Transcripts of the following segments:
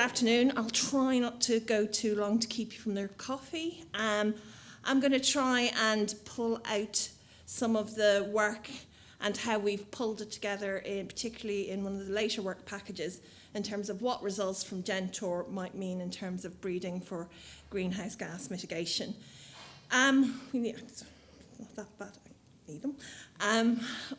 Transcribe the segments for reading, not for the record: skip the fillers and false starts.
afternoon. I'll try not to go too long to keep you from their coffee. I'm going to try and pull out some of the work and how we've pulled it together, particularly in one of the later work packages, in terms of what results from GenTORE might mean in terms of breeding for greenhouse gas mitigation. It's not that bad. I need them.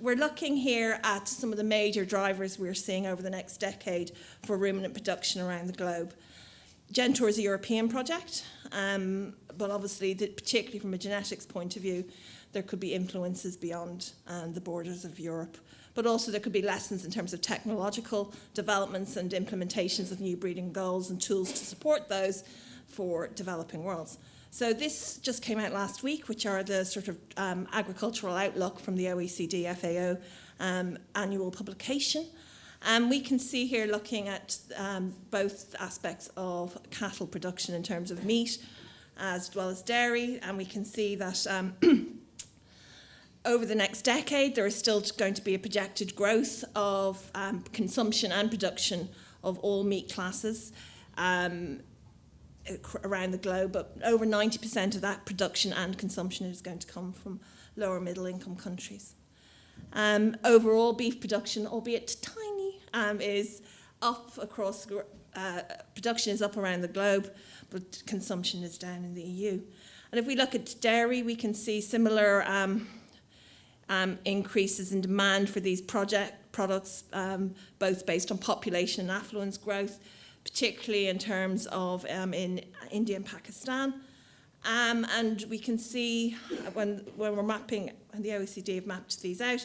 We're looking here at some of the major drivers we're seeing over the next decade for ruminant production around the globe. GenTORE is a European project, but obviously, particularly from a genetics point of view, there could be influences beyond the borders of Europe. But also there could be lessons in terms of technological developments and implementations of new breeding goals and tools to support those for developing worlds. So this just came out last week, which are the sort of agricultural outlook from the OECD FAO annual publication. And we can see here, looking at both aspects of cattle production in terms of meat as well as dairy, and we can see that over the next decade, there is still going to be a projected growth of consumption and production of all meat classes around the globe, but over 90% of that production and consumption is going to come from lower middle income countries. Overall, beef production, albeit tiny, is up across, production is up around the globe, but consumption is down in the EU. And if we look at dairy, we can see similar increases in demand for these products, both based on population and affluence growth, particularly in terms of in India and Pakistan. And we can see when we're mapping, and the OECD have mapped these out,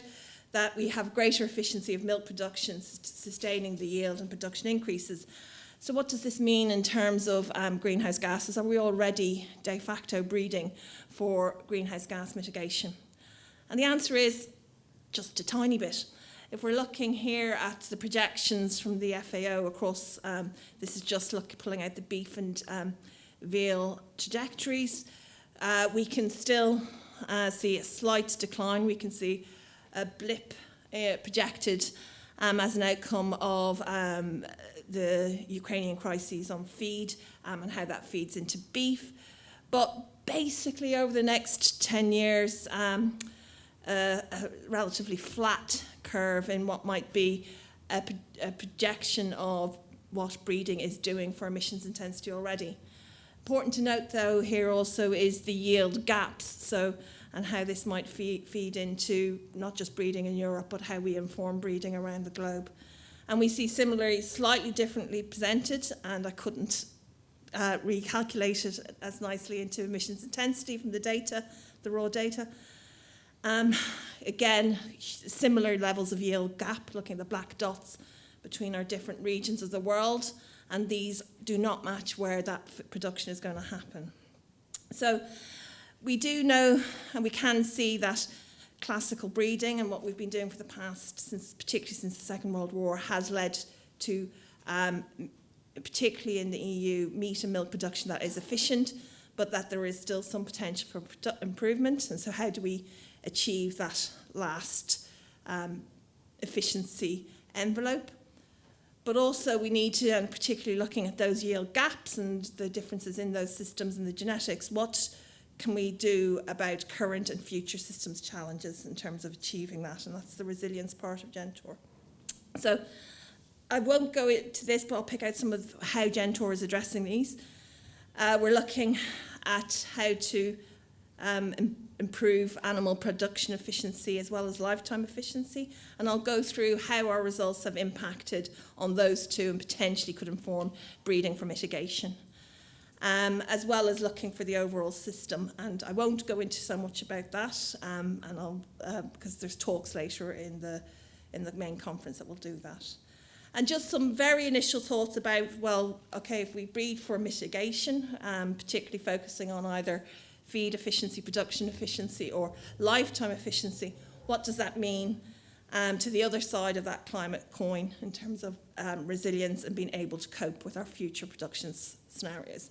that we have greater efficiency of milk production, sustaining the yield and production increases. So what does this mean in terms of greenhouse gases? Are we already de facto breeding for greenhouse gas mitigation? And the answer is just a tiny bit. If we're looking here at the projections from the FAO across, this is just pulling out the beef and veal trajectories, we can still see a slight decline. We can see a blip projected as an outcome of the Ukrainian crises on feed and how that feeds into beef. But basically over the next 10 years, a relatively flat curve in what might be a projection of what breeding is doing for emissions intensity already. Important to note, though, here also is the yield gaps, and how this might feed into not just breeding in Europe, but how we inform breeding around the globe. And we see similarly, slightly differently presented, and I couldn't recalculate it as nicely into emissions intensity from the data, the raw data. Again, similar levels of yield gap, looking at the black dots between our different regions of the world, and these do not match where that production is going to happen. So we do know, and we can see that classical breeding and what we've been doing for the past, particularly since the Second World War, has led to, particularly in the EU, meat and milk production that is efficient, but that there is still some potential for improvement. And so how do we achieve that last efficiency envelope? But also we need to, and particularly looking at those yield gaps and the differences in those systems and the genetics, what can we do about current and future systems challenges in terms of achieving that? And that's the resilience part of GenTORE. So I won't go into this, but I'll pick out some of how GenTORE is addressing these. We're looking at how to improve animal production efficiency as well as lifetime efficiency, and I'll go through how our results have impacted on those two and potentially could inform breeding for mitigation, as well as looking for the overall system. And I won't go into so much about that, and I'll because there's talks later in the main conference that will do that. And just some very initial thoughts about, well, okay, if we breed for mitigation, particularly focusing on either feed efficiency, production efficiency, or lifetime efficiency, what does that mean to the other side of that climate coin in terms of resilience and being able to cope with our future production scenarios?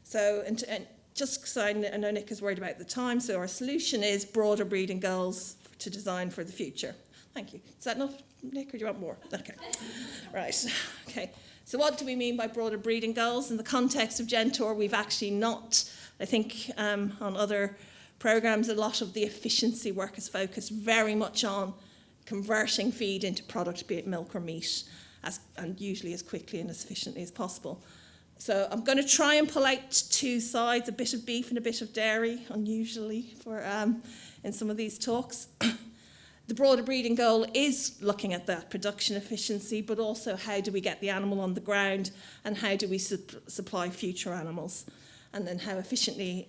So, and just because I know Nick is worried about the time, so our solution is broader breeding goals to design for the future. Thank you. Is that enough, Nick, or do you want more? Okay. Right. Okay. So what do we mean by broader breeding goals? In the context of GenTORE, we've actually not, I think on other programs, a lot of the efficiency work is focused very much on converting feed into product, be it milk or meat, and usually as quickly and as efficiently as possible. So I'm going to try and pull out two sides, a bit of beef and a bit of dairy, unusually for in some of these talks. The broader breeding goal is looking at that production efficiency, but also how do we get the animal on the ground and how do we supply future animals? And then how efficiently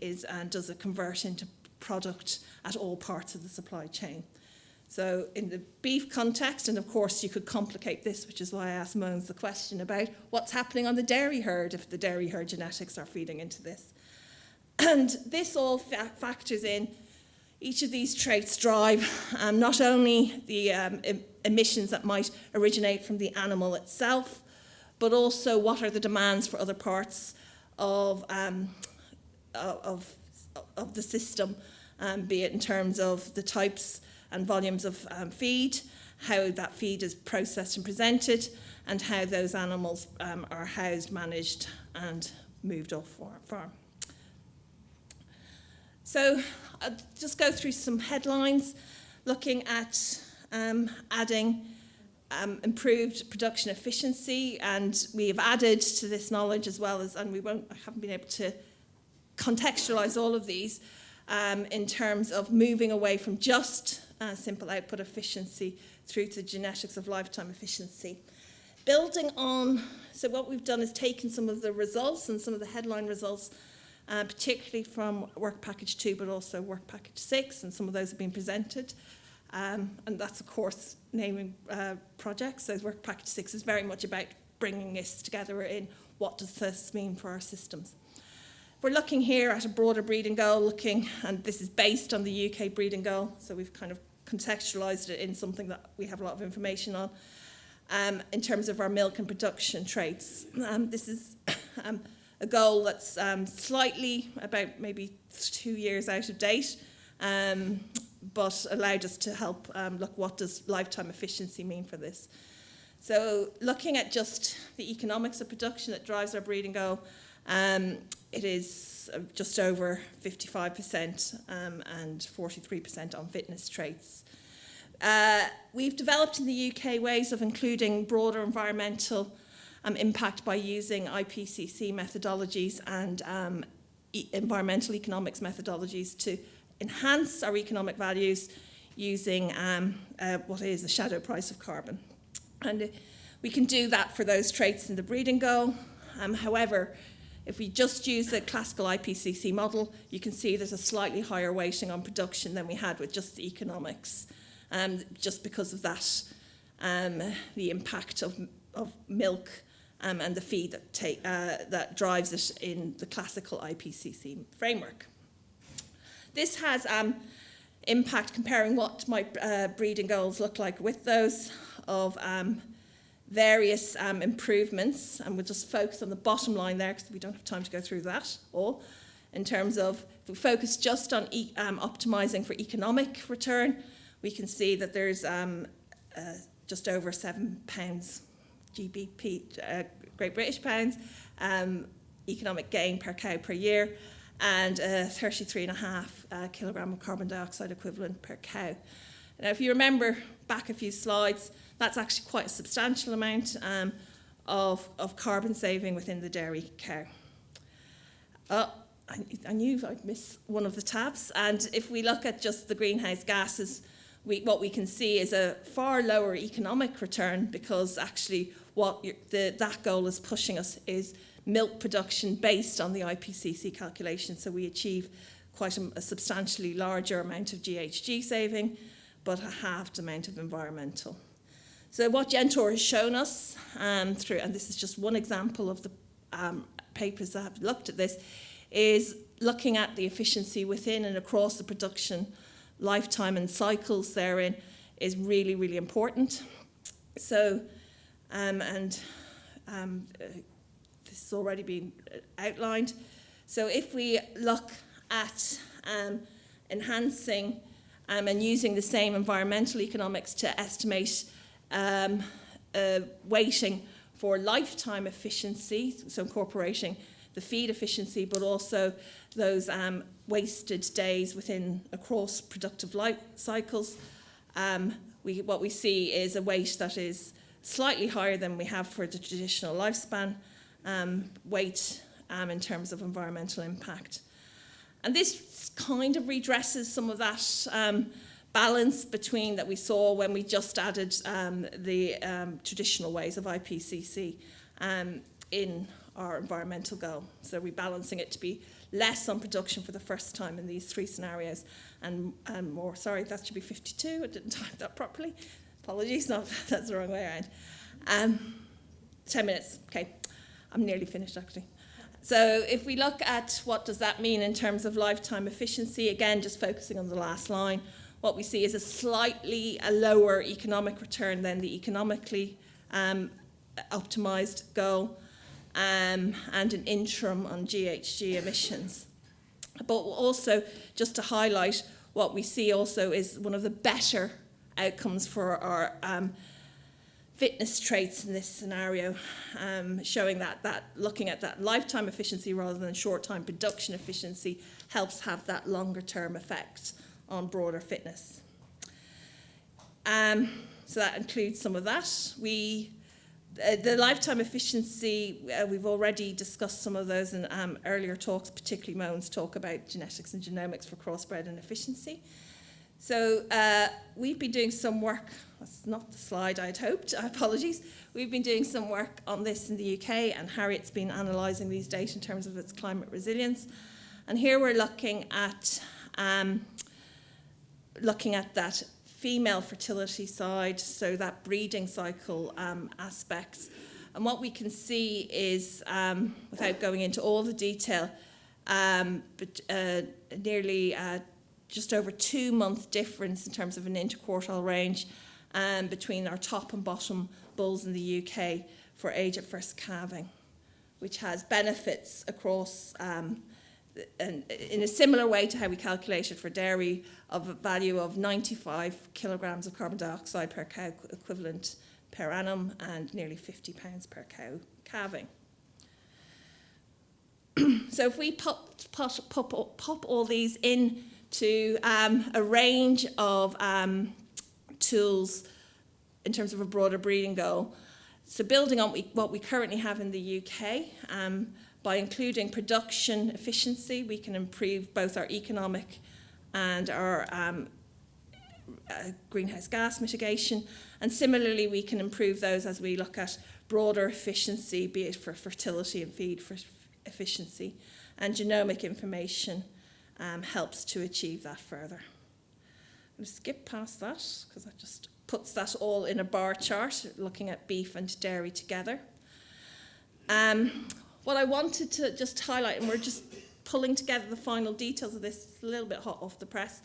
does it convert into product at all parts of the supply chain? So in the beef context, and of course you could complicate this, which is why I asked Mogens the question about what's happening on the dairy herd if the dairy herd genetics are feeding into this. And this all factors in. Each of these traits drive not only the emissions that might originate from the animal itself, but also what are the demands for other parts of the system, be it in terms of the types and volumes of feed, how that feed is processed and presented, and how those animals are housed, managed, and moved off farm. So I'll just go through some headlines, looking at adding improved production efficiency, and we have added to this knowledge as well as, and I haven't been able to contextualize all of these in terms of moving away from just simple output efficiency through to genetics of lifetime efficiency. Building on, so what we've done is taken some of the results and some of the headline results, particularly from Work Package 2, but also Work Package 6, and some of those have been presented. And that's, of course, naming projects. So Work Package 6 is very much about bringing this together in what does this mean for our systems. We're looking here at a broader breeding goal, and this is based on the UK breeding goal, so we've kind of contextualised it in something that we have a lot of information on, in terms of our milk and production traits. This is a goal that's slightly, about maybe 2 years out of date, but allowed us to help look what does lifetime efficiency mean for this. So looking at just the economics of production that drives our breeding goal, it is just over 55% and 43% on fitness traits. We've developed in the UK ways of including broader environmental impact by using IPCC methodologies and environmental economics methodologies to enhance our economic values using what is the shadow price of carbon. And we can do that for those traits in the breeding goal. However, if we just use the classical IPCC model, you can see there's a slightly higher weighting on production than we had with just the economics, just because of that, the impact of milk and the feed that drives it in the classical IPCC framework. This has impact comparing what my breeding goals look like with those of various improvements, and we'll just focus on the bottom line there because we don't have time to go through that all. In terms of, if we focus just on optimising for economic return, we can see that there's just over £7 GBP, Great British pounds, economic gain per cow per year, and 33.5 kilogram of carbon dioxide equivalent per cow. Now, if you remember back a few slides, that's actually quite a substantial amount of carbon saving within the dairy cow. I knew I'd miss one of the tabs. And if we look at just the greenhouse gases, what we can see is a far lower economic return, because actually what that goal is pushing us is milk production based on the IPCC calculation. So we achieve quite a substantially larger amount of GHG saving, but a halved amount of environmental. So what GenTORE has shown us through, and this is just one example of the papers that have looked at this, is looking at the efficiency within and across the production lifetime and cycles therein is really, really important. So, this has already been outlined. So if we look at enhancing and using the same environmental economics to estimate weighting for lifetime efficiency, so incorporating the feed efficiency, but also those wasted days across productive life cycles. What we see is a weight that is slightly higher than we have for the traditional lifespan weight in terms of environmental impact. And this kind of redresses some of that balance between that we saw when we just added the traditional ways of IPCC in our environmental goal. So rebalancing it to be less on production for the first time in these three scenarios and more. Sorry, that should be 52. I didn't type that properly. Apologies, no, that's the wrong way around. 10 minutes, okay. I'm nearly finished actually. So if we look at what does that mean in terms of lifetime efficiency, again, just focusing on the last line, what we see is a slightly lower economic return than the economically optimized goal and an interim on GHG emissions. But also, just to highlight, what we see also is one of the better outcomes for our fitness traits in this scenario, showing that looking at that lifetime efficiency rather than short-time production efficiency helps have that longer-term effect on broader fitness. So that includes some of that. The lifetime efficiency, we've already discussed some of those in earlier talks, particularly Moan's talk about genetics and genomics for crossbred and efficiency. So we've been doing some work, that's not the slide I'd hoped, apologies. We've been doing some work on this in the UK, and Harriet's been analysing these data in terms of its climate resilience. And here we're looking at that female fertility side, so that breeding cycle aspects. And what we can see is, without going into all the detail, nearly just over 2 month difference in terms of an interquartile range between our top and bottom bulls in the UK for age at first calving, which has benefits across, and in a similar way to how we calculated for dairy, of a value of 95 kilograms of carbon dioxide per cow equivalent per annum and nearly 50 pounds per cow calving. So if we pop all these into a range of tools in terms of a broader breeding goal, so building on what we currently have in the UK, by including production efficiency, we can improve both our economic and our greenhouse gas mitigation. And similarly, we can improve those as we look at broader efficiency, be it for fertility and feed for efficiency. And genomic information helps to achieve that further. I'm going to skip past that because that just puts that all in a bar chart, looking at beef and dairy together. What I wanted to just highlight, and we're just pulling together the final details of this, it's a little bit hot off the press.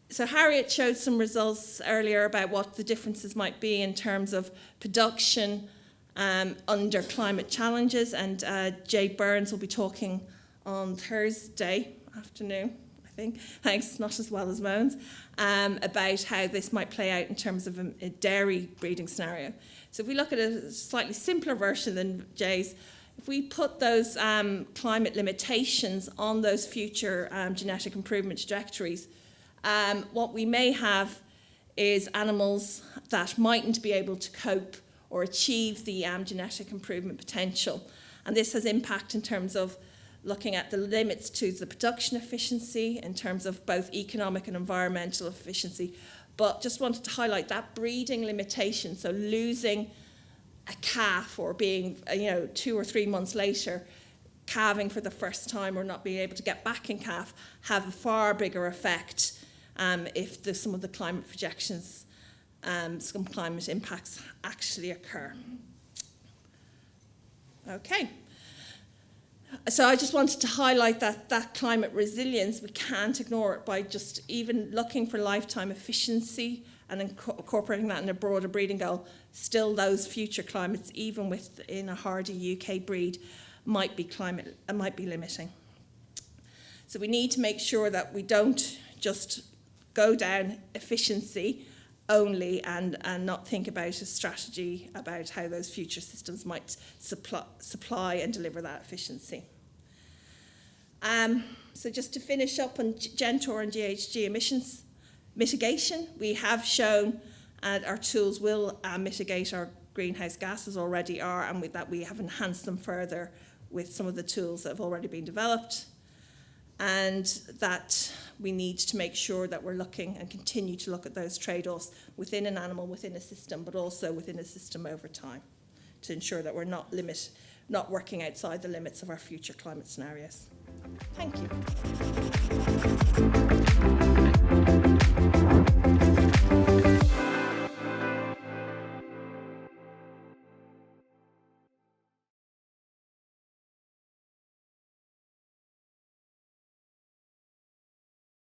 So Harriet showed some results earlier about what the differences might be in terms of production under climate challenges, and Jay Burns will be talking on Thursday afternoon, I think, thanks, not as well as Moan's, about how this might play out in terms of a dairy breeding scenario. So if we look at a slightly simpler version than Jay's, if we put those climate limitations on those future genetic improvement trajectories, what we may have is animals that mightn't be able to cope or achieve the genetic improvement potential. And this has impact in terms of looking at the limits to the production efficiency in terms of both economic and environmental efficiency. But just wanted to highlight that breeding limitation, so losing a calf or being 2 or 3 months later calving for the first time or not being able to get back in calf have a far bigger effect if some of the climate projections, some climate impacts actually occur. Okay. So I just wanted to highlight that climate resilience, we can't ignore it by just even looking for lifetime efficiency and incorporating that in a broader breeding goal. Still, those future climates, even within a hardy UK breed, might be limiting. So we need to make sure that we don't just go down efficiency only and not think about a strategy about how those future systems might supply and deliver that efficiency. So just to finish up on GenTORE and GHG emissions mitigation, we have shown our tools will mitigate our greenhouse gases, already are, and with that we have enhanced them further with some of the tools that have already been developed, and that we need to make sure that we're looking and continue to look at those trade-offs within an animal, within a system, but also within a system over time to ensure that we're not working outside the limits of our future climate scenarios. Thank you.